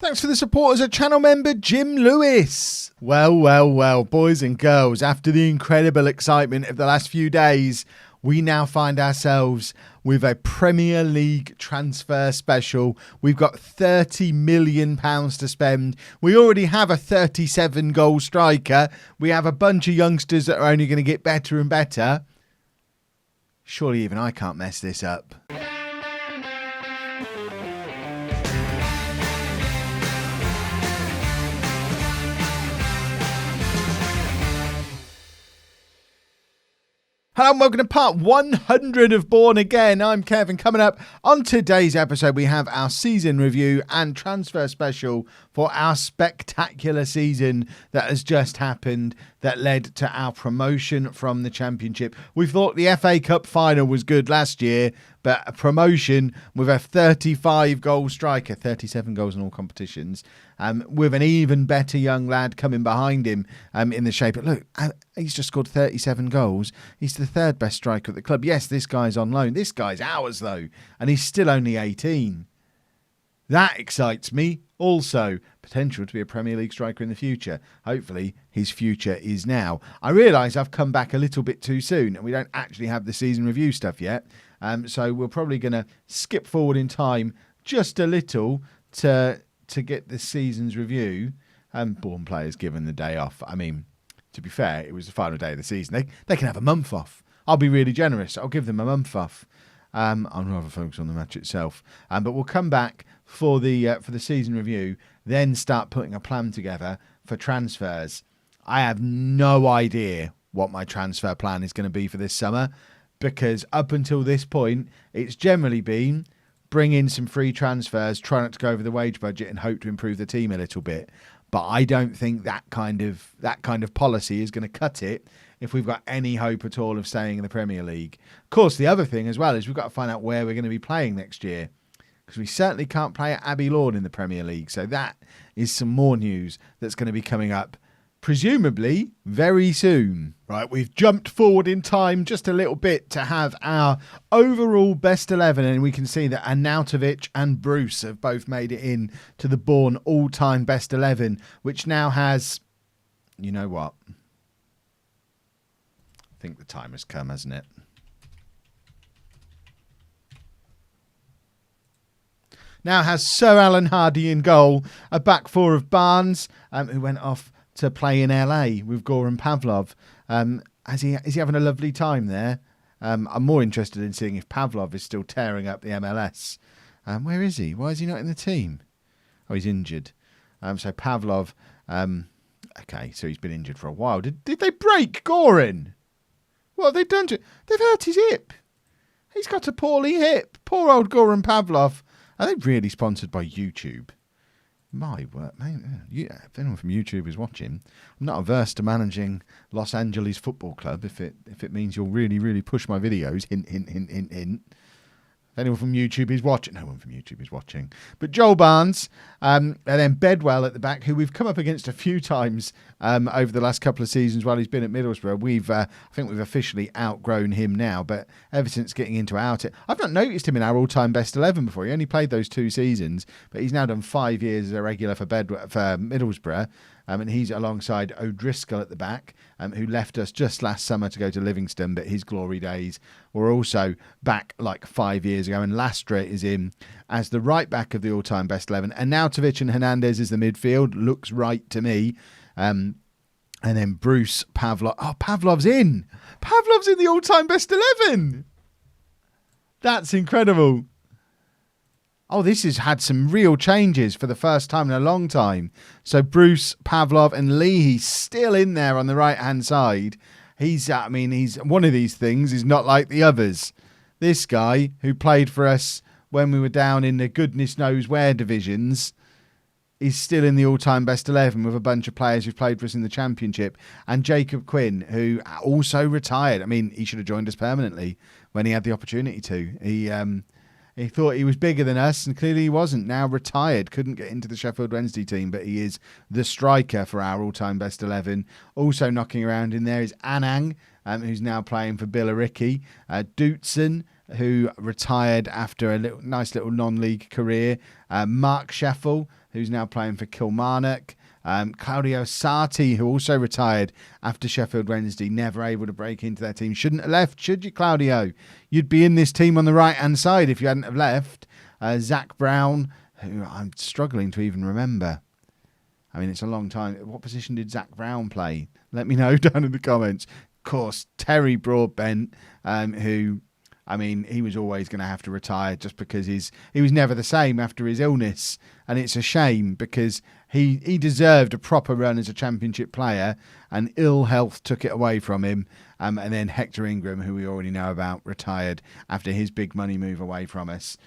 Thanks for the support as a channel member, Jim Lewis. Well, boys and girls, after the incredible excitement of the last few days, we now find ourselves with a Premier League transfer special. We've got £30 million to spend. We already have a 37-goal striker. We have a bunch of youngsters that are only going to get better and better. Surely even I can't mess this up. Hello and welcome to part 100 of Bourne Again. I'm Kevin. Coming up on today's episode, we have our season review and transfer special for our spectacular season that has just happened that led to our promotion from the Championship. We thought the FA Cup final was good last year, but a promotion with a 35-goal striker, 37 goals in all competitions, with an even better young lad coming behind him in the shape. Look, he's just scored 37 goals. He's the third best striker at the club. Yes, this guy's on loan. This guy's ours, though, and he's still only 18. That excites me. Also, potential to be a Premier League striker in the future. Hopefully, his future is now. I realise I've come back a little bit too soon, and we don't actually have the season review stuff yet. So we're probably going to skip forward in time just a little to get the season's review. Bourne players given the day off. I mean, to be fair, it was the final day of the season. They can have a month off. I'll be really generous. I'll give them a month off. I'll rather focus on the match itself. But we'll come back for the season review, then start putting a plan together for transfers. I have no idea what my transfer plan is going to be for this summer, because up until this point, it's generally been bring in some free transfers, try not to go over the wage budget, and hope to improve the team a little bit. But I don't think that kind of policy is going to cut it if we've got any hope at all of staying in the Premier League. Of course, the other thing as well is we've got to find out where we're going to be playing next year, because we certainly can't play at Abbey Lawn in the Premier League. So that is some more news that's going to be coming up, presumably very soon. Right, we've jumped forward in time just a little bit to have our overall best 11, and we can see that Arnautovic and Bruce have both made it in to the Bourne all-time best 11, which now has, you know what? I think the time has come, hasn't it? Now has Sir Alan Hardy in goal, a back four of Barnes, who went off to play in LA with Goran Pavlov. Is he having a lovely time there? I'm more interested in seeing if Pavlov is still tearing up the MLS. Where is he? Why is he not in the team? Oh, he's injured. So Pavlov, okay, so he's been injured for a while. Did they break Goran? What have they done to? They've hurt his hip. He's got a poorly hip. Poor old Goran Pavlov. Are they really sponsored by YouTube? My word, man. If anyone from YouTube is watching, I'm not averse to managing Los Angeles Football Club if it means you'll really, really push my videos. Hint, hint, hint, hint, hint. If anyone from YouTube is watching, no one from YouTube is watching. But Joel Barnes, and then Bedwell at the back, who we've come up against a few times over the last couple of seasons while he's been at Middlesbrough. I think we've officially outgrown him now, but ever since getting into our team, I've not noticed him in our all-time best 11 before. He only played those 2 seasons, but he's now done 5 years as a regular for Middlesbrough. And he's alongside O'Driscoll at the back, who left us just last summer to go to Livingston, but his glory days were also back like 5 years ago. And Lastra is in as the right back of the all-time best 11. And Arnautovic and Hernandez is the midfield. Looks right to me. And then Bruce, Pavlov. Oh, Pavlov's in. Pavlov's in the all-time best 11. That's incredible. Oh, this has had some real changes for the first time in a long time. So Bruce, Pavlov and Leahy's still in there on the right-hand side. He's one of these things. He's not like the others. This guy who played for us when we were down in the goodness knows where divisions is still in the all-time best 11 with a bunch of players who've played for us in the Championship. And Jacob Quinn, who also retired. I mean, he should have joined us permanently when he had the opportunity to. He thought he was bigger than us, and clearly he wasn't. Now retired, couldn't get into the Sheffield Wednesday team, but he is the striker for our all-time best 11. Also knocking around in there is Anang, who's now playing for Billericay. Dootson, who retired after a nice little non-league career. Mark Sheffel, who's now playing for Kilmarnock. Claudio Sarti, who also retired after Sheffield Wednesday, never able to break into their team. Shouldn't have left, should you, Claudio? You'd be in this team on the right-hand side if you hadn't have left. Zach Brown, who I'm struggling to even remember. I mean, it's a long time. What position did Zach Brown play? Let me know down in the comments. Of course, Terry Broadbent, who... I mean, he was always going to have to retire just because he was never the same after his illness. And it's a shame because he deserved a proper run as a championship player, and ill health took it away from him. And then Hector Ingram, who we already know about, retired after his big money move away from us.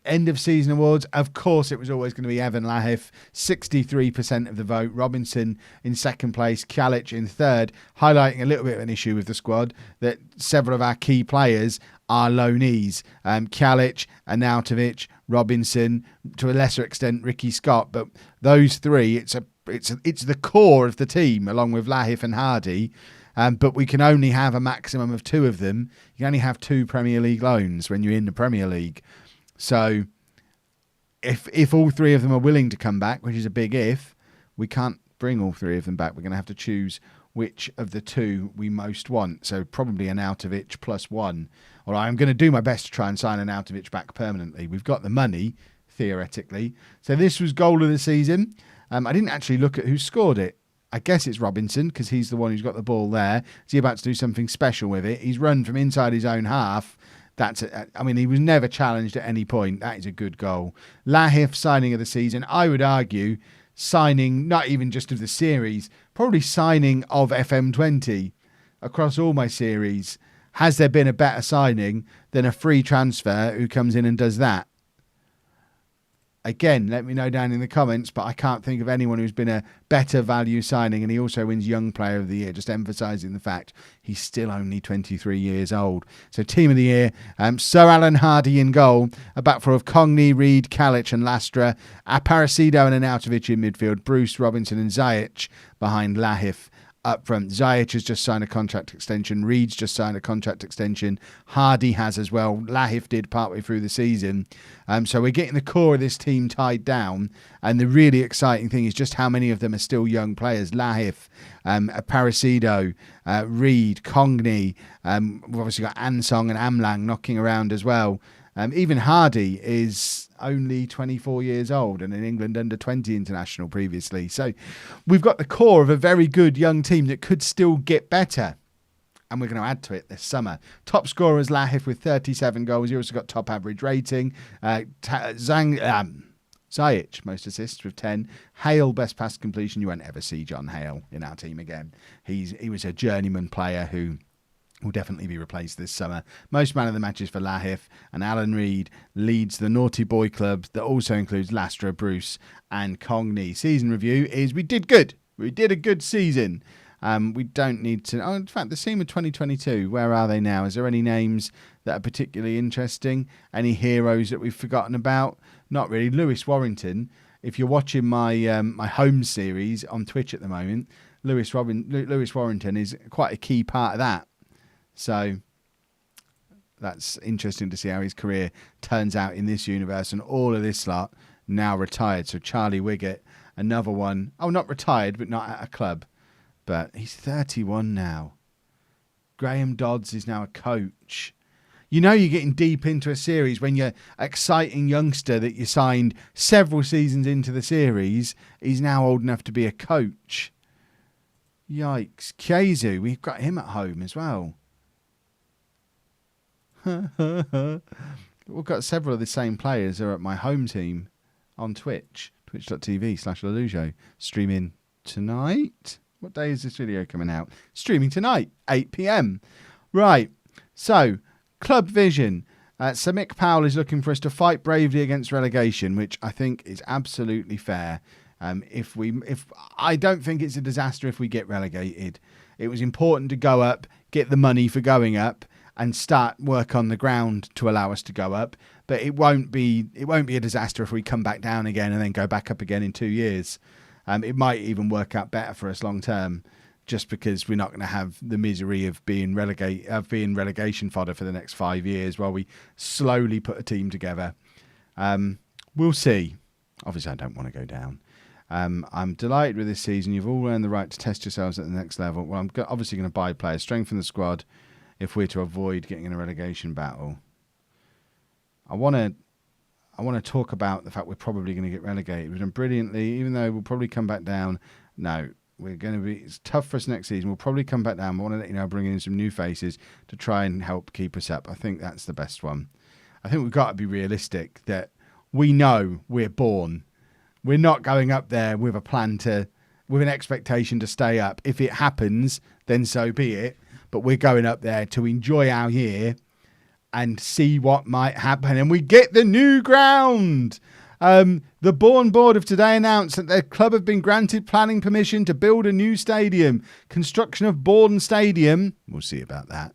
End of season awards, of course, it was always going to be Evan Lahif, 63% of the vote. Robinson in second place, Kalic in third, highlighting a little bit of an issue with the squad that several of our key players are loanees. Kalic, Arnautovic, Robinson, to a lesser extent Ricky Scott, but those three, it's the core of the team along with Lahif and Hardy. But we can only have a maximum of two of them. You can only have 2 Premier League loans when you're in the Premier League. So if all 3 of them are willing to come back, which is a big if, we can't bring all 3 of them back. We're going to have to choose which of the 2 we most want. So probably Arnautovic plus 1. Or I'm going to do my best to try and sign Arnautovic back permanently. We've got the money, theoretically. So this was goal of the season. I didn't actually look at who scored it. I guess it's Robinson because he's the one who's got the ball there. Is he about to do something special with it? He's run from inside his own half. He was never challenged at any point. That is a good goal. Lahif, signing of the season. I would argue signing, not even just of the series, probably signing of FM20 across all my series. Has there been a better signing than a free transfer who comes in and does that? Again, let me know down in the comments, but I can't think of anyone who's been a better value signing, and he also wins Young Player of the Year, just emphasising the fact he's still only 23 years old. So Team of the Year, Sir Alan Hardy in goal, a back four of Cogney, Reid, Kalic and Lastra, Aparecido and Arnautovic in midfield, Bruce, Robinson and Ziyech behind Lahif. Up front, Ziyech has just signed a contract extension. Reid's just signed a contract extension. Hardy has as well. Lahif did partway through the season. So we're getting the core of this team tied down. And the really exciting thing is just how many of them are still young players. Lahif, Aparecido, Reid, Cogney. We've obviously got Ansong and Amlang knocking around as well. Even Hardy is only 24 years old and in England under 20 international previously. So we've got the core of a very good young team that could still get better. And we're going to add to it this summer. Top scorer is Lahif with 37 goals. He also got top average rating. Ziyech, most assists with 10. Hale, best pass completion. You won't ever see John Hale in our team again. He was a journeyman player who will definitely be replaced this summer. Most man of the matches for Lahif, and Alan Reid leads the Naughty Boy Club that also includes Lastra, Bruce and Cogney. Season review is we did good. We did a good season. We don't need to... Oh, in fact, the team of 2022, where are they now? Is there any names that are particularly interesting? Any heroes that we've forgotten about? Not really. Lewis Warrington. If you're watching my my home series on Twitch at the moment, Lewis Warrington is quite a key part of that. So that's interesting to see how his career turns out in this universe, and all of this lot now retired. So Charlie Wiggett, another one. Oh, not retired, but not at a club. But he's 31 now. Graham Dodds is now a coach. You know you're getting deep into a series when your exciting youngster that you signed several seasons into the series is now old enough to be a coach. Yikes. Kiezu, we've got him at home as well. We've got several of the same players are at my home team on Twitch, twitch.tv/LOLLUJO, streaming tonight. What day is this video coming out? Streaming tonight, 8 p.m. Right, so club vision. Sir Mick Powell is looking for us to fight bravely against relegation, which I think is absolutely fair. If I don't think it's a disaster if we get relegated. It was important to go up, get the money for going up, and start work on the ground to allow us to go up. But it won't be a disaster if we come back down again and then go back up again in 2 years. It might even work out better for us long term, just because we're not going to have the misery of being relegation fodder for the next 5 years while we slowly put a team together. We'll see. Obviously, I don't want to go down. I'm delighted with this season. You've all earned the right to test yourselves at the next level. Well, I'm obviously going to buy players, strengthen the squad if we're to avoid getting in a relegation battle. I want to talk about the fact we're probably going to get relegated. We've done brilliantly, even though we'll probably come back down. No, we're going to be. It's tough for us next season. We'll probably come back down. I want to let you know, bringing in some new faces to try and help keep us up. I think that's the best one. I think we've got to be realistic that we know we're Bourne. We're not going up there with a plan with an expectation to stay up. If it happens, then so be it. But we're going up there to enjoy our year and see what might happen. And we get the new ground. The Bourne board have today announced that their club have been granted planning permission to build a new stadium. Construction of Bourne Stadium, we'll see about that,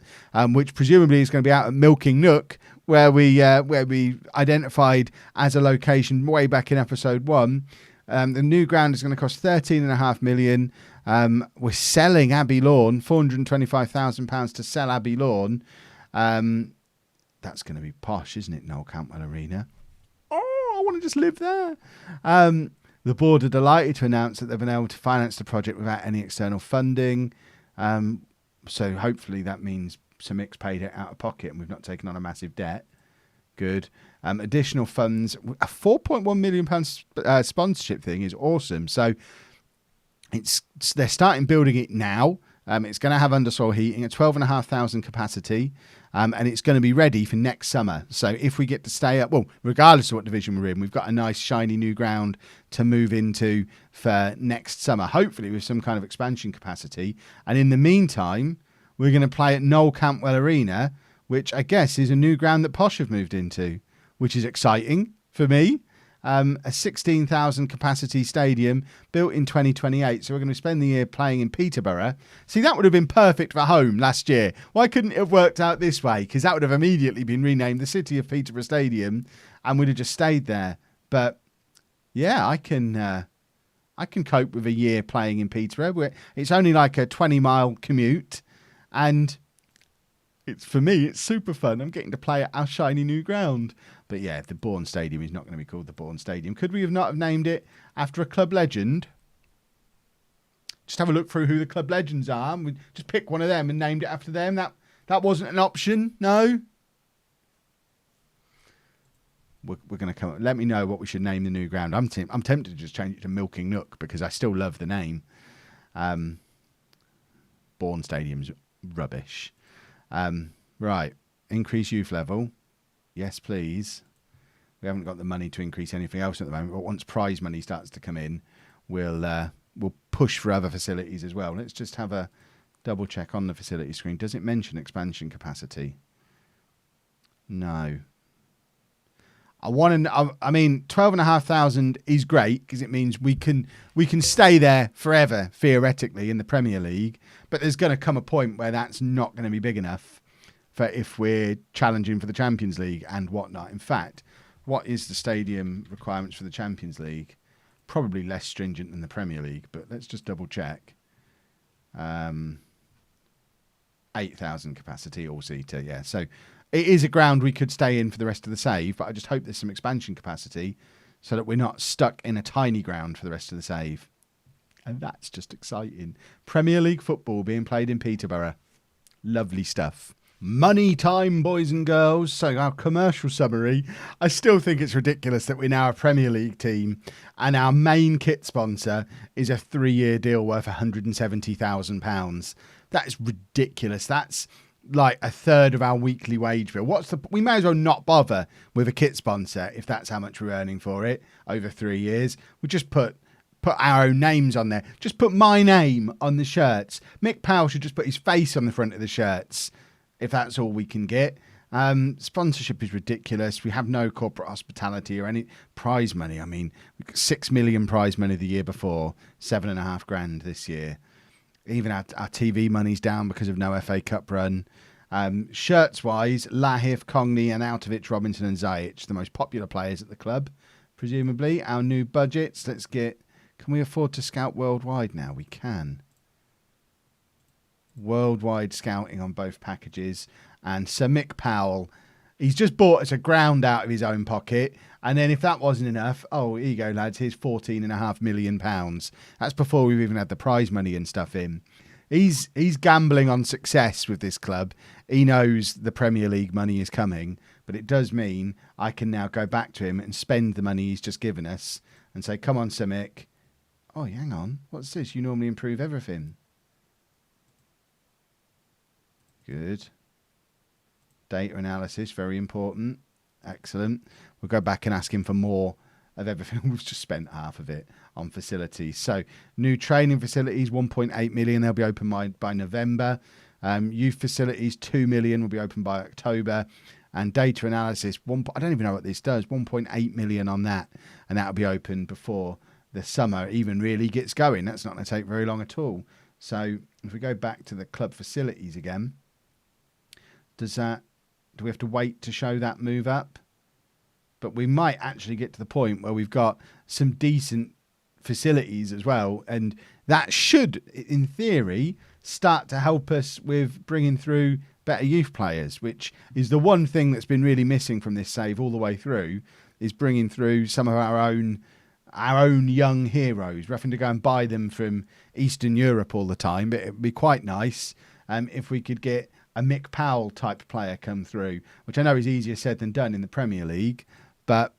which presumably is going to be out at Milking Nook, where we identified as a location way back in episode 1. The new ground is going to cost £13.5 million. We're selling Abbey Lawn, £425,000 to sell Abbey Lawn. That's going to be posh, isn't it, Noel Cantwell Arena? Oh, I want to just live there. The board are delighted to announce that they've been able to finance the project without any external funding. So hopefully that means Sir Mick's paid it out of pocket and we've not taken on a massive debt. Good. Additional funds. A £4.1 million sponsorship thing is awesome. So they're starting building it now. It's going to have undersoil heating at 12,500 capacity. And it's going to be ready for next summer. So if we get to stay up, well, regardless of what division we're in, we've got a nice shiny new ground to move into for next summer, hopefully with some kind of expansion capacity. And in the meantime, we're going to play at Noel Cantwell Arena, which I guess is a new ground that Posh have moved into, which is exciting for me. A 16,000 capacity stadium built in 2028. So we're going to spend the year playing in Peterborough. See, that would have been perfect for home last year. Why couldn't it have worked out this way? Because that would have immediately been renamed the City of Peterborough Stadium and we'd have just stayed there. But yeah, I can cope with a year playing in Peterborough. It's only like a 20-mile commute. And for me, it's super fun. I'm getting to play at our shiny new ground. But yeah, the Bourne Stadium is not going to be called the Bourne Stadium. Could we have not have named it after a club legend? Just have a look through who the club legends are. And we just pick one of them and named it after them. That wasn't an option. No. We're going to come. Let me know what we should name the new ground. I'm tempted to just change it to Milking Nook because I still love the name. Bourne Stadium's rubbish. Right. Increase youth level. Yes, please. We haven't got the money to increase anything else at the moment, but once prize money starts to come in, we'll push for other facilities as well. Let's just have a double check on the facility screen. Does it mention expansion capacity? No. I mean, 12,500 is great because it means we can stay there forever, theoretically, in the Premier League. But there's going to come a point where that's not going to be big enough for if we're challenging for the Champions League and whatnot. In fact, what is the stadium requirements for the Champions League? Probably less stringent than the Premier League, but let's just double check. 8,000 capacity all-seater, yeah. So it is a ground we could stay in for the rest of the save, but I just hope there's some expansion capacity so that we're not stuck in a tiny ground for the rest of the save. And that's just exciting. Premier League football being played in Peterborough. Lovely stuff. Money time, boys and girls. So our commercial summary. I still think it's ridiculous that we're now a Premier League team and our main kit sponsor is a 3-year deal worth £170,000. That is ridiculous. That's like a third of our weekly wage bill. We may as well not bother with a kit sponsor if that's how much we're earning for it over 3 years. We just put our own names on there. Just put my name on the shirts. Mick Powell should just put his face on the front of the shirts if that's all we can get. Sponsorship is ridiculous. We have no corporate hospitality or any prize money. I mean, we got 6 million prize money the year before, 7.5 grand this year. Even our TV money's down because of no FA Cup run. Shirts-wise, Lahif, Congney, Anautovic, Robinson and Zajic, the most popular players at the club, presumably. Our new budgets, can we afford to scout worldwide now? We can. Worldwide scouting on both packages. And Sir Mick Powell He's just bought us a ground out of his own pocket. And then if that wasn't enough, oh, here you go, lads, here's £14.5 million. That's before we've even had the prize money and stuff in. He's gambling on success with this club. He knows the Premier League money is coming, but it does mean I can now go back to him and spend the money he's just given us and say, come on, Simic. Oh, hang on. What's this? You normally improve everything. Good. Data analysis, very important. Excellent. We'll go back and ask him for more of everything. We've just spent half of it on facilities. So new training facilities, 1.8 million. They'll be open by November. Youth facilities, 2 million will be open by October. And data analysis, I don't even know what this does, 1.8 million on that. And that'll be open before the summer even really gets going. That's not going to take very long at all. So if we go back to the club facilities again, do we have to wait to show that move up? But we might actually get to the point where we've got some decent facilities as well. And that should, in theory, start to help us with bringing through better youth players, which is the one thing that's been really missing from this save all the way through, is bringing through some of our own young heroes. We're having to go and buy them from Eastern Europe all the time, but it would be quite nice if we could get a Mick Powell type player come through, which I know is easier said than done in the Premier League, but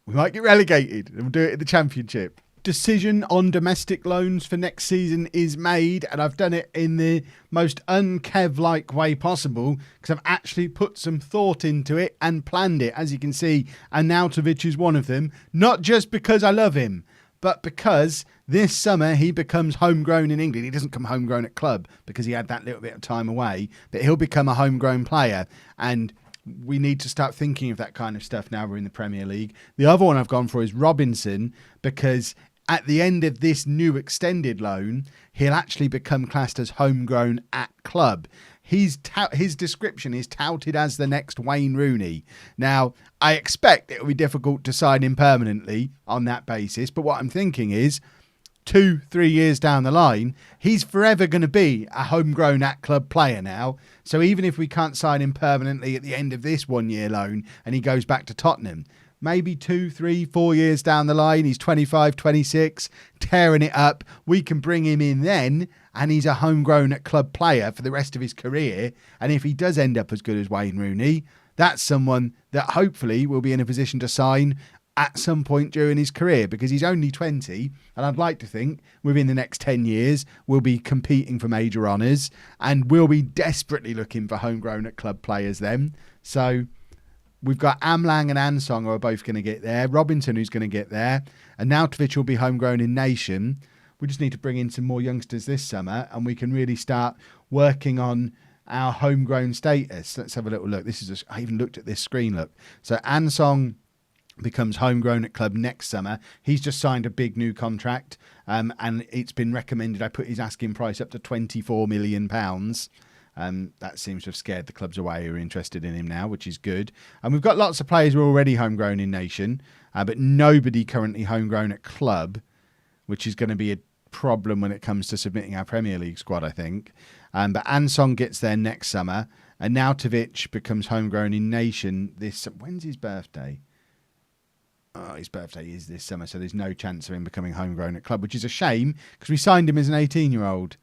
we might get relegated and we'll do it in the Championship. Decision on domestic loans for next season is made, and I've done it in the most un-Kev-like way possible because I've actually put some thought into it and planned it. As you can see, Arnautovic is one of them, not just because I love him, but because this summer he becomes homegrown in England. He doesn't come homegrown at club because he had that little bit of time away, but he'll become a homegrown player, and we need to start thinking of that kind of stuff now we're in the Premier League. The other one I've gone for is Robinson, because at the end of this new extended loan, he'll actually become classed as homegrown at club. His description is touted as the next Wayne Rooney. Now, I expect it will be difficult to sign him permanently on that basis, but what I'm thinking is 2-3 years down the line, he's forever going to be a homegrown at club player now. So even if we can't sign him permanently at the end of this 1 year loan and he goes back to Tottenham, maybe 2, 3, 4 years down the line, he's 25, 26, tearing it up. We can bring him in then, and he's a homegrown at club player for the rest of his career. And if he does end up as good as Wayne Rooney, that's someone that hopefully will be in a position to sign at some point during his career, because he's only 20, and I'd like to think within the next 10 years we'll be competing for major honours, and we'll be desperately looking for homegrown at club players then. So we've got Amlang and Ansong who are both going to get there, Robinson who's going to get there, and Arnautovic will be homegrown in Nation. We just need to bring in some more youngsters this summer, and we can really start working on our homegrown status. Let's have a little look. I even looked at this screen, look. So Ansong becomes homegrown at club next summer. He's just signed a big new contract, and it's been recommended. I put his asking price up to £24 million. That seems to have scared the clubs away who are interested in him now, which is good. And we've got lots of players who are already homegrown in Nation, but nobody currently homegrown at club, which is going to be a problem when it comes to submitting our Premier League squad, I think. But Ansong gets there next summer, and Arnautovic becomes homegrown in Nation when's his birthday? Oh, his birthday is this summer, so there's no chance of him becoming homegrown at club, which is a shame because we signed him as an 18-year-old.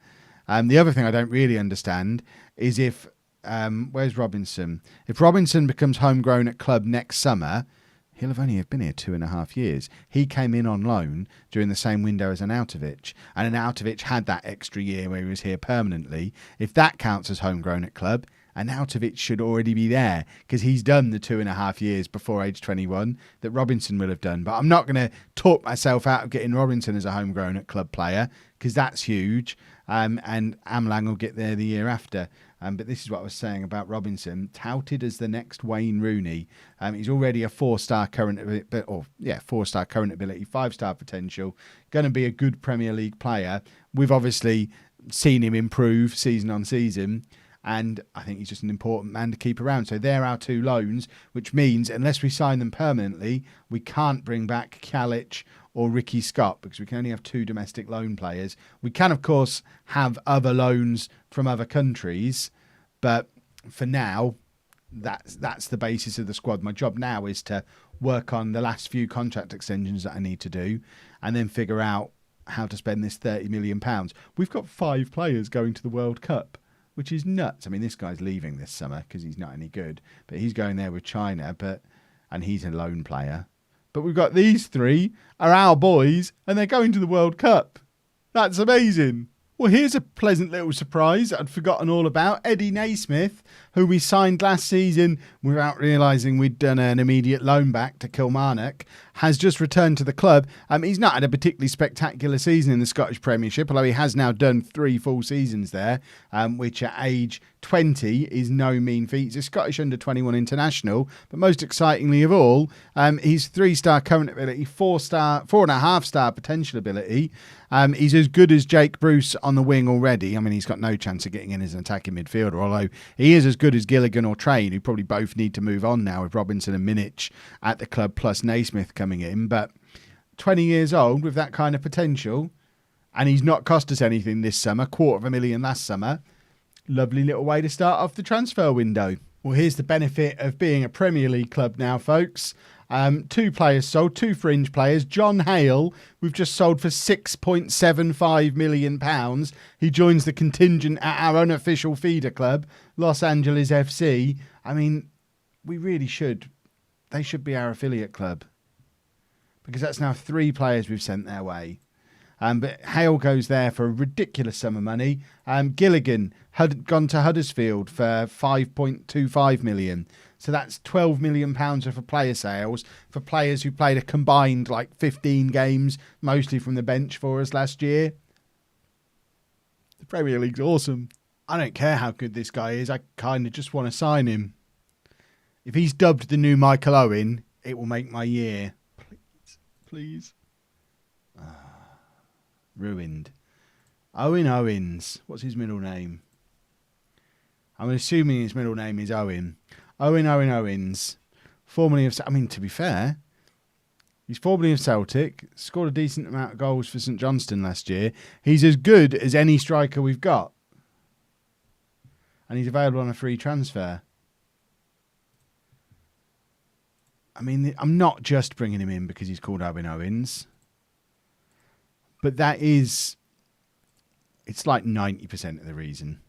The other thing I don't really understand is if, where's Robinson? If Robinson becomes homegrown at club next summer, he'll have only been here 2.5 years. He came in on loan during the same window as Arnautovic, and Arnautovic had that extra year where he was here permanently. If that counts as homegrown at club, Arnautovic should already be there because he's done the 2.5 years before age 21 that Robinson will have done. But I'm not going to talk myself out of getting Robinson as a homegrown at club player because that's huge. And Amlang will get there the year after. But this is what I was saying about Robinson, touted as the next Wayne Rooney. He's already a 4-star current ability, 4-star current ability, 5-star potential. Going to be a good Premier League player. We've obviously seen him improve season on season, and I think he's just an important man to keep around. So they're our 2 loans, which means unless we sign them permanently, we can't bring back Kalic or Ricky Scott because we can only have 2 domestic loan players. We can, of course, have other loans from other countries, but for now, that's the basis of the squad. My job now is to work on the last few contract extensions that I need to do, and then figure out how to spend this £30 million. We've got 5 players going to the World Cup, which is nuts. I mean, this guy's leaving this summer because he's not any good, but he's going there with China, and he's a lone player. But we've got these 3 are our boys, and they're going to the World Cup. That's amazing. Well, here's a pleasant little surprise I'd forgotten all about. Eddie Naismith, who we signed last season without realising we'd done an immediate loan back to Kilmarnock, has just returned to the club. He's not had a particularly spectacular season in the Scottish Premiership, although he has now done 3 full seasons there, which at age 20 is no mean feat. He's a Scottish under-21 international, but most excitingly of all, he's 3-star current ability, 4.5-star potential ability. He's as good as Jake Bruce on the wing already. I mean, he's got no chance of getting in as an attacking midfielder, although he is as good as Gilligan or Train, who probably both need to move on now with Robinson and Minich at the club, plus Naismith coming in. But 20 years old with that kind of potential, and he's not cost us anything this summer, $250,000 last summer. Lovely little way to start off the transfer window. Well, here's the benefit of being a Premier League club now, folks. 2 players sold, 2 fringe players. John Hale, we've just sold for £6.75 million. He joins the contingent at our unofficial feeder club, Los Angeles FC. I mean, we really should. They should be our affiliate club, because that's now 3 players we've sent their way. But Hale goes there for a ridiculous sum of money. Gilligan had gone to Huddersfield for £5.25 million. So that's £12 million worth of player sales for players who played a combined 15 games, mostly from the bench for us last year. The Premier League's awesome. I don't care how good this guy is. I kind of just want to sign him. If he's dubbed the new Michael Owen, it will make my year. Please. Ruined. Owen Owens. What's his middle name? I'm assuming his middle name is Owen. Owen Owens. Formerly of... I mean, to be fair, he's formerly of Celtic. Scored a decent amount of goals for St Johnstone last year. He's as good as any striker we've got. And he's available on a free transfer. I mean, I'm not just bringing him in because he's called Owen Owens. But that is... It's like 90% of the reason.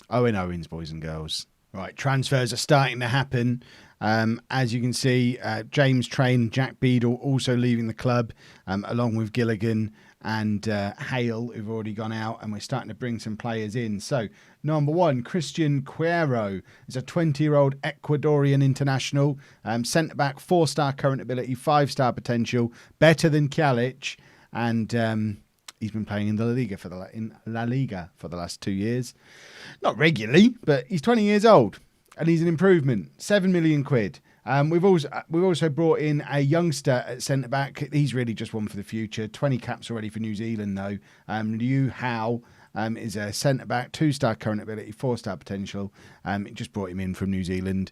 Owen Owens, boys and girls. Right, transfers are starting to happen. As you can see, James Train, Jack Beadle also leaving the club, along with Gilligan and Hale, who've already gone out, and we're starting to bring some players in. So, number 1, Christian Cuero is a 20-year-old Ecuadorian international, centre-back, 4-star current ability, 5-star potential, better than Kjalic, and... he's been playing in La Liga for the last 2 years. Not regularly, but he's 20 years old and he's an improvement. £7 million. We've also brought in a youngster at centre back. He's really just one for the future. 20 caps already for New Zealand though. Liu Hao is a centre back, 2-star current ability, 4-star potential. Just brought him in from New Zealand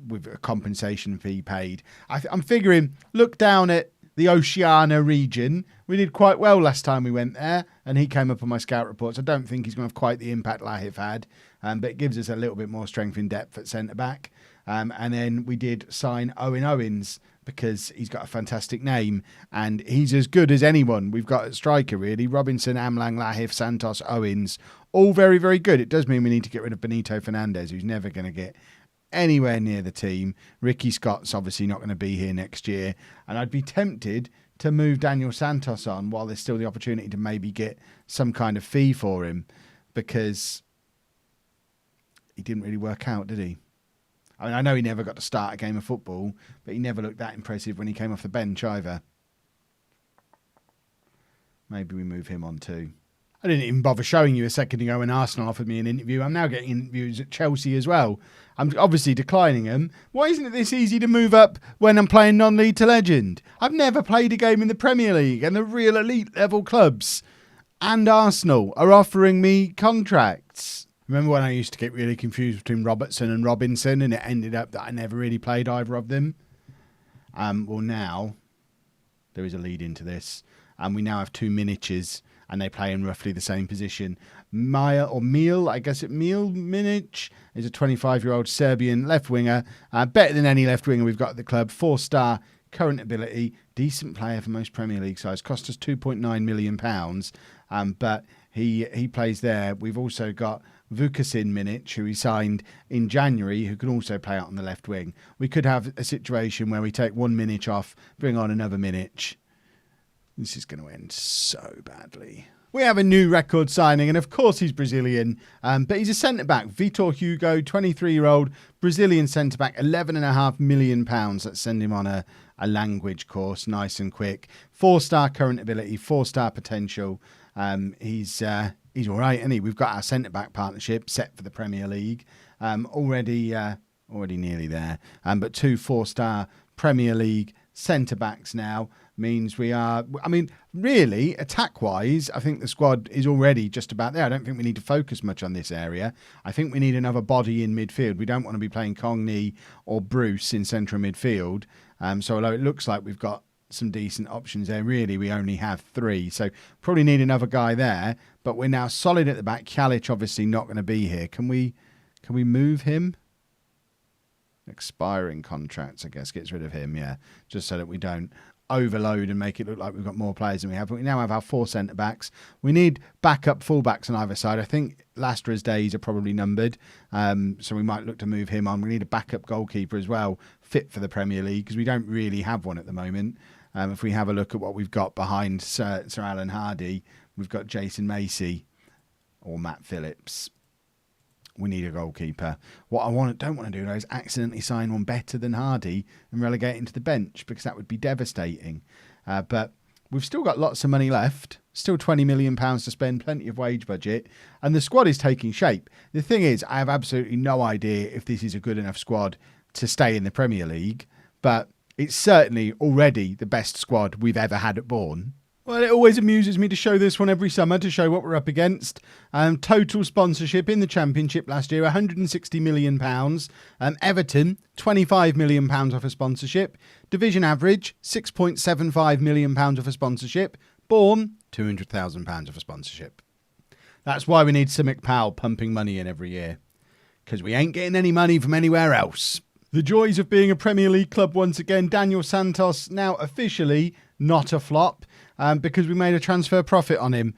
with a compensation fee paid. I'm figuring, look down at the Oceania region. We did quite well last time we went there, and he came up on my scout reports. I don't think he's going to have quite the impact Lahif had, but it gives us a little bit more strength in depth at centre-back. And then we did sign Owen Owens because he's got a fantastic name, and he's as good as anyone we've got at striker, really. Robinson, Amlang, Lahif, Santos, Owens, all very, very good. It does mean we need to get rid of Benito Fernandez, who's never going to get anywhere near the team. Ricky Scott's obviously not going to be here next year, and I'd be tempted to move Daniel Santos on while there's still the opportunity to maybe get some kind of fee for him, because he didn't really work out, did he? I mean, I know he never got to start a game of football, but he never looked that impressive when he came off the bench either. Maybe we move him on too. I didn't even bother showing you a second ago when Arsenal offered me an interview. I'm now getting interviews at Chelsea as well. I'm obviously declining them. Why isn't it this easy to move up when I'm playing non-league to legend? I've never played a game in the Premier League, and the real elite level clubs and Arsenal are offering me contracts. Remember when I used to get really confused between Robertson and Robinson, and it ended up that I never really played either of them? Well, now there is a lead into this. and we now have 2 miniatures, and they play in roughly the same position. Mile Minic is a 25-year-old Serbian left winger, better than any left winger we've got at the club. 4-star current ability, decent player for most Premier League sides. Cost us £2.9 million, but he plays there. We've also got Vukasin Minic, who he signed in January, who can also play out on the left wing. We could have a situation where we take one Minic off, bring on another Minic. This is going to end so badly. We have a new record signing, and of course he's Brazilian, but he's a centre-back. Vitor Hugo, 23-year-old Brazilian centre-back, £11.5 million. Let's send him on a language course, nice and quick. 4-star current ability, 4-star potential. He's all right, isn't he? We've got our centre-back partnership set for the Premier League. Already nearly there. But 2 4-star Premier League centre-backs now means we are... I mean, really, attack-wise, I think the squad is already just about there. I don't think we need to focus much on this area. I think we need another body in midfield. We don't want to be playing Cogney or Bruce in central midfield. So although it looks like we've got some decent options there, really we only have 3, so probably need another guy there, but we're now solid at the back. Kalic obviously not going to be here. Can we move him? Expiring contracts, I guess, gets rid of him, yeah, just so that we don't overload and make it look like we've got more players than we have. But we now have our 4 centre backs. We need backup fullbacks on either side. I think Lastra's days are probably numbered, so we might look to move him on. We need a backup goalkeeper as well, fit for the Premier League, because we don't really have one at the moment. If we have a look at what we've got behind Sir Alan Hardy, we've got Jason Macy or Matt Phillips. We need a goalkeeper. What I don't want to do though is accidentally sign one better than Hardy and relegate him to the bench, because that would be devastating. But we've still got lots of money left, still £20 million to spend, plenty of wage budget, and the squad is taking shape. The thing is, I have absolutely no idea if this is a good enough squad to stay in the Premier League, but it's certainly already the best squad we've ever had at Bourne. Well, it always amuses me to show this one every summer to show what we're up against. Total sponsorship in the Championship last year, £160 million. Everton, £25 million off a sponsorship. Division average, £6.75 million off a sponsorship. Bourne, £200,000 off a sponsorship. That's why we need Simic Powell pumping money in every year, because we ain't getting any money from anywhere else. The joys of being a Premier League club once again. Daniel Santos now officially not a flop, because we made a transfer profit on him.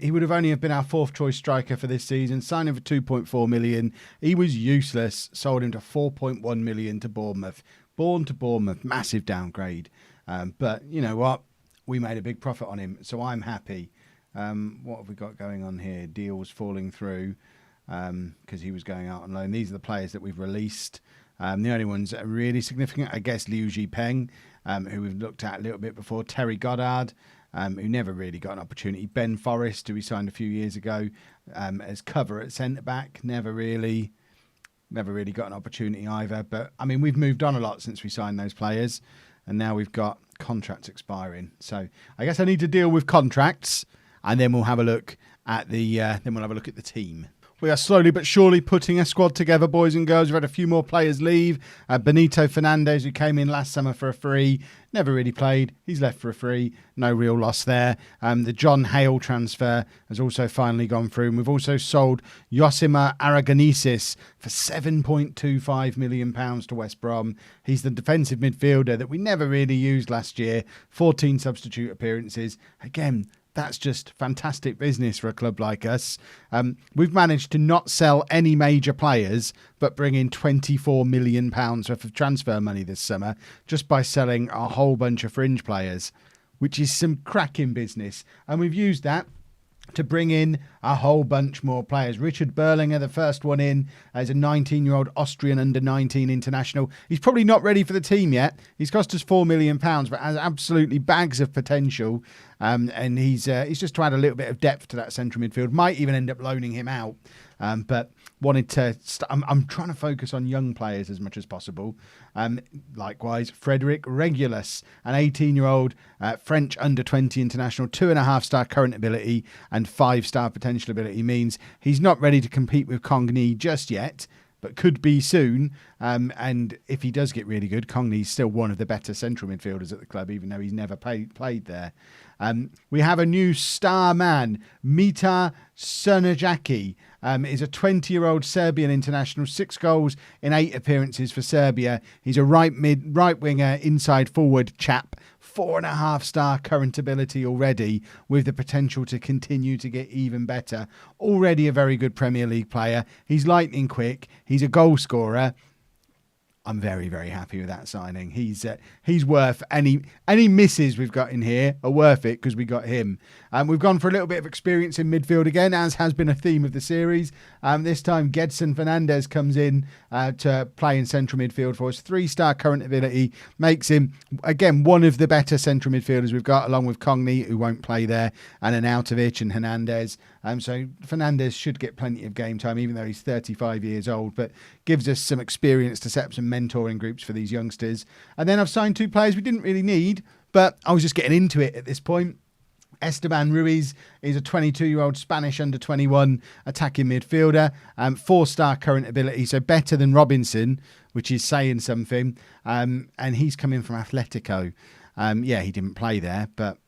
He would have only have been our 4th choice striker for this season. Signed him for £2.4 million. He was useless. Sold him to £4.1 million to Bournemouth. Bourne to Bournemouth, massive downgrade. But you know what? We made a big profit on him, so I'm happy. What have we got going on here? Deals falling through because he was going out on loan. These are the players that we've released. The only ones that are really significant, I guess, Liu Jipeng, who we've looked at a little bit before. Terry Goddard, who never really got an opportunity. Ben Forrest, who we signed a few years ago as cover at centre-back. Never really got an opportunity either. But, I mean, we've moved on a lot since we signed those players. And now we've got contracts expiring. So I guess I need to deal with contracts, and then we'll have a look at the team. We are slowly but surely putting a squad together, boys and girls. We've had a few more players leave. Benito Fernandez, who came in last summer for a free, never really played. He's left for a free. No real loss there. The John Hale transfer has also finally gone through. And we've also sold Yosimar Aragonesis for £7.25 million to West Brom. He's the defensive midfielder that we never really used last year. 14 substitute appearances. Again, that's just fantastic business for a club like us. We've managed to not sell any major players, but bring in £24 million worth of transfer money this summer just by selling a whole bunch of fringe players, which is some cracking business. And we've used that to bring in a whole bunch more players. Richard Berlinger, the first one in, as a 19-year-old Austrian under-19 international. He's probably not ready for the team yet. He's cost us £4 million, but has absolutely bags of potential. And he's just to add a little bit of depth to that central midfield. Might even end up loaning him out. But wanted to... I'm trying to focus on young players as much as possible. Likewise, Frederic Regulus, an 18-year-old French under-20 international, 2.5-star current ability and 5-star potential ability, means he's not ready to compete with Cogney just yet. but could be soon. And if he does get really good, Congne's still one of the better central midfielders at the club, even though he's never played there. We have a new star man, Mita Crnjaki. Is a 20-year-old Serbian international, 6 goals in 8 appearances for Serbia. He's a right winger, inside forward chap. 4.5-star current ability already, with the potential to continue to get even better. Already a very good Premier League player. He's lightning quick. He's a goal scorer. I'm very, very happy with that signing. He's worth any misses we've got in here are worth it because we got him. We've gone for a little bit of experience in midfield again, as has been a theme of the series. This time, Gedson Fernandez comes in to play in central midfield for us. 3-star current ability makes him, again, one of the better central midfielders we've got, along with Congney, who won't play there, and Arnautovic and Hernandez. So Fernandez should get plenty of game time, even though he's 35 years old, but gives us some experience to set up some mentoring groups for these youngsters. And then I've signed 2 players we didn't really need, but I was just getting into it at this point. Esteban Ruiz is a 22-year-old Spanish under-21 attacking midfielder, 4-star current ability, so better than Robinson, which is saying something. And he's coming from Atletico. He didn't play there, but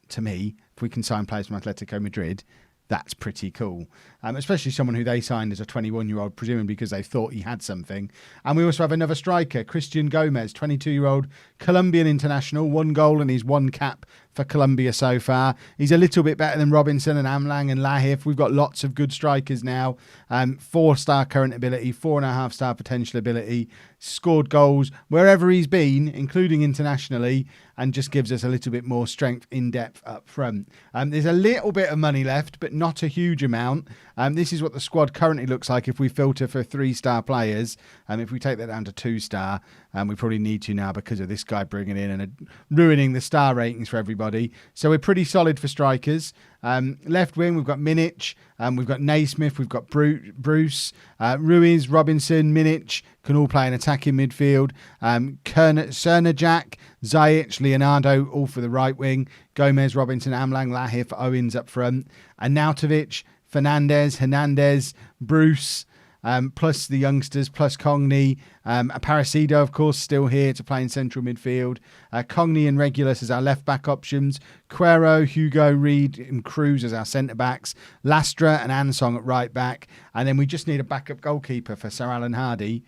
to me, if we can sign players from Atletico Madrid, that's pretty cool. Especially someone who they signed as a 21-year-old, presumably because they thought he had something. And we also have another striker, Christian Gomez, 22-year-old Colombian international, 1 goal and he's 1 cap for Colombia so far. He's a little bit better than Robinson and Amlang and Lahif. We've got lots of good strikers now. 4-star current ability, 4.5-star potential ability, scored goals wherever he's been, including internationally, and just gives us a little bit more strength in depth up front. There's a little bit of money left, but not a huge amount. This is what the squad currently looks like if we filter for 3-star players. If we take that down to 2-star, we probably need to now because of this guy bringing in and ruining the star ratings for everybody. So we're pretty solid for strikers. Left wing, we've got Minic, we've got Naismith, we've got Bruce, Ruiz, Robinson, Minic can all play in attacking midfield. Crnjak, Zajic, Leonardo, all for the right wing. Gomez, Robinson, Amlang, Lahif, Owens up front. Arnautovic, Fernandez, Hernandez, Bruce, plus the youngsters, plus Congney. Aparecido, of course, still here to play in central midfield. Congney and Regulus as our left-back options. Quero, Hugo, Reed and Cruz as our centre-backs. Lastra and Ansong at right-back. And then we just need a backup goalkeeper for Sir Alan Hardy.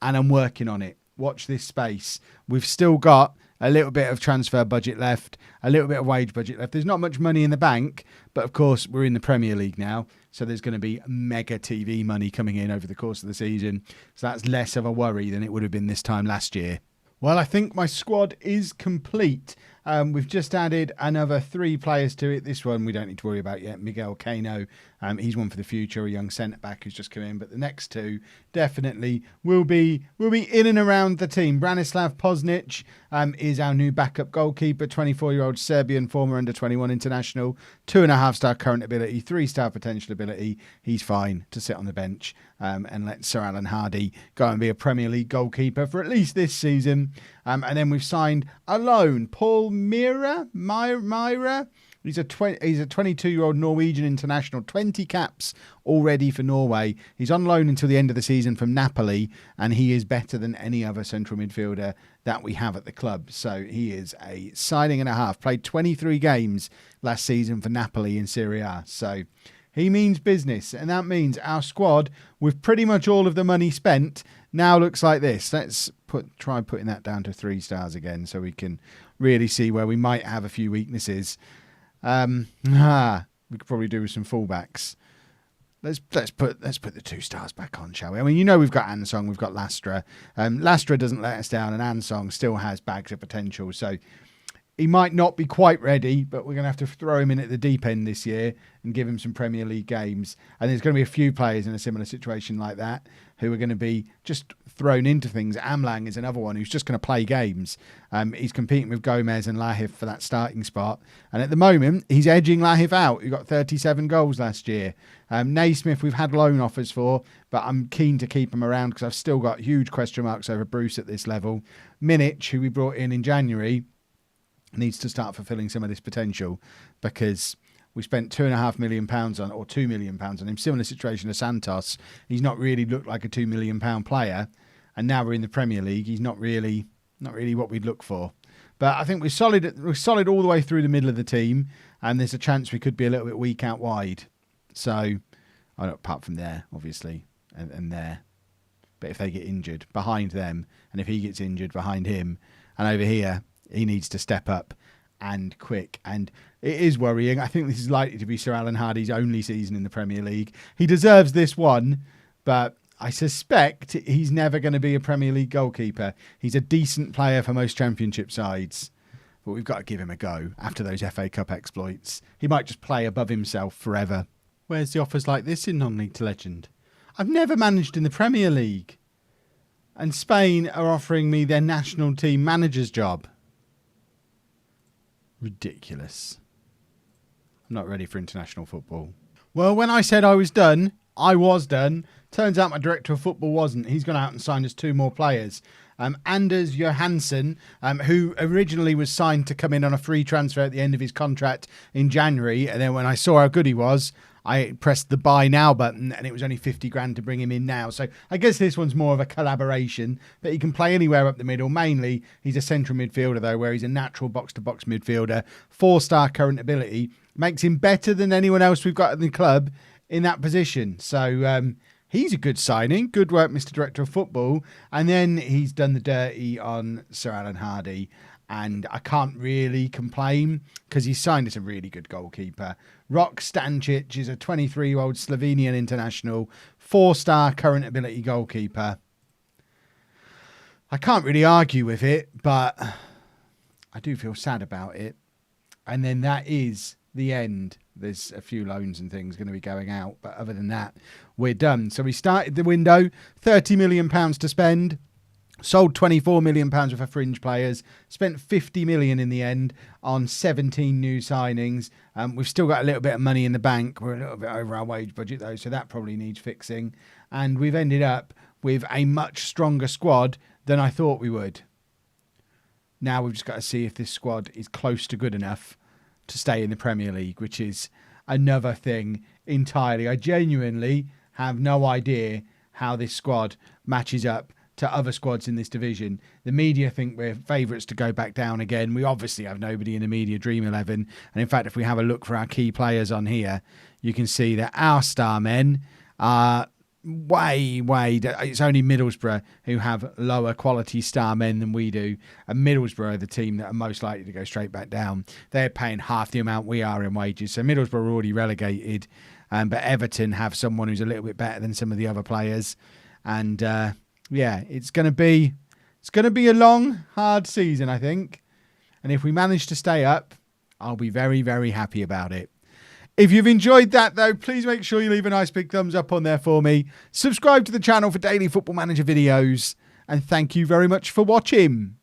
And I'm working on it. Watch this space. We've still got a little bit of transfer budget left, a little bit of wage budget left. There's not much money in the bank, but of course we're in the Premier League now, so there's going to be mega TV money coming in over the course of the season. So that's less of a worry than it would have been this time last year. Well, I think my squad is complete. We've just added another 3 players to it. This one we don't need to worry about yet. Miguel Cano, he's one for the future, a young centre-back who's just come in. But the next 2 definitely will be in and around the team. Branislav Poznic is our new backup goalkeeper, 24-year-old Serbian former under-21 international, 2.5-star current ability, 3-star potential ability. He's fine to sit on the bench and let Sir Alan Hardy go and be a Premier League goalkeeper for at least this season. And then we've signed a loan, Paul Myra. He's a 22-year-old Norwegian international, 20 caps already for Norway. He's on loan until the end of the season from Napoli, and he is better than any other central midfielder that we have at the club. So he is a signing and a half. Played 23 games last season for Napoli in Serie A. So he means business, and that means our squad, with pretty much all of the money spent, now looks like this. Let's try putting that down to 3 stars again so we can really see where we might have a few weaknesses. We could probably do with some fullbacks. Let's put the 2 stars back on, shall we? I mean, we've got Ansong, we've got Lastra. Lastra doesn't let us down, and Ansong still has bags of potential. So he might not be quite ready, but we're going to have to throw him in at the deep end this year and give him some Premier League games. And there's going to be a few players in a similar situation like that who are going to be just thrown into things. Amlang is another one who's just going to play games. He's competing with Gomez and Lahif for that starting spot. And at the moment, he's edging Lahif out, who got 37 goals last year. Naismith, we've had loan offers for, but I'm keen to keep him around because I've still got huge question marks over Bruce at this level. Minic, who we brought in January, needs to start fulfilling some of this potential because we spent £2.5 million on, or £2 million on him. Similar situation to Santos. He's not really looked like a £2 million player, and now we're in the Premier League. He's not really what we'd look for. But I think we're solid. We're solid all the way through the middle of the team, and there's a chance we could be a little bit weak out wide. So, apart from there, obviously, and there. But if they get injured, behind them, and if he gets injured, behind him, and over here, he needs to step up and quick. And it is worrying. I think this is likely to be Sir Alan Hardy's only season in the Premier League. He deserves this one, but I suspect he's never going to be a Premier League goalkeeper. He's a decent player for most Championship sides, but we've got to give him a go after those FA Cup exploits. He might just play above himself forever. Where's the offers like this in non-league to legend? I've never managed in the Premier League, and Spain are offering me their national team manager's job. Ridiculous. I'm not ready for international football. Well, when I said I was done, I was done. Turns out my director of football wasn't. He's gone out and signed us 2 more players. Anders Johansson, who originally was signed to come in on a free transfer at the end of his contract in January. And then when I saw how good he was, I pressed the buy now button, and it was only 50 grand to bring him in now. So I guess this one's more of a collaboration, but he can play anywhere up the middle. Mainly, he's a central midfielder, though, where he's a natural box-to-box midfielder. 4-star current ability. Makes him better than anyone else we've got in the club in that position. So he's a good signing. Good work, Mr. Director of Football. And then he's done the dirty on Sir Alan Hardy. And I can't really complain because he signed us a really good goalkeeper. Rok Stancic is a 23-year-old Slovenian international, 4-star current ability goalkeeper. I can't really argue with it, but I do feel sad about it. And then that is the end. There's a few loans and things going to be going out, but other than that, we're done. So we started the window, £30 million to spend. Sold £24 million worth of Fringe players. Spent $50 million in the end on 17 new signings. We've still got a little bit of money in the bank. We're a little bit over our wage budget, though, so that probably needs fixing. And we've ended up with a much stronger squad than I thought we would. Now we've just got to see if this squad is close to good enough to stay in the Premier League, which is another thing entirely. I genuinely have no idea how this squad matches up to other squads in this division. The media think we're favourites to go back down again. We obviously have nobody in the media Dream 11. And in fact, if we have a look for our key players on here, you can see that our star men are way, it's only Middlesbrough who have lower quality star men than we do. And Middlesbrough are the team that are most likely to go straight back down. They're paying half the amount we are in wages. So Middlesbrough are already relegated. But Everton have someone who's a little bit better than some of the other players. And yeah, it's going to be a long, hard season, I think. And if we manage to stay up, I'll be very, very happy about it. If you've enjoyed that, though, please make sure you leave a nice big thumbs up on there for me. Subscribe to the channel for daily Football Manager videos. And thank you very much for watching.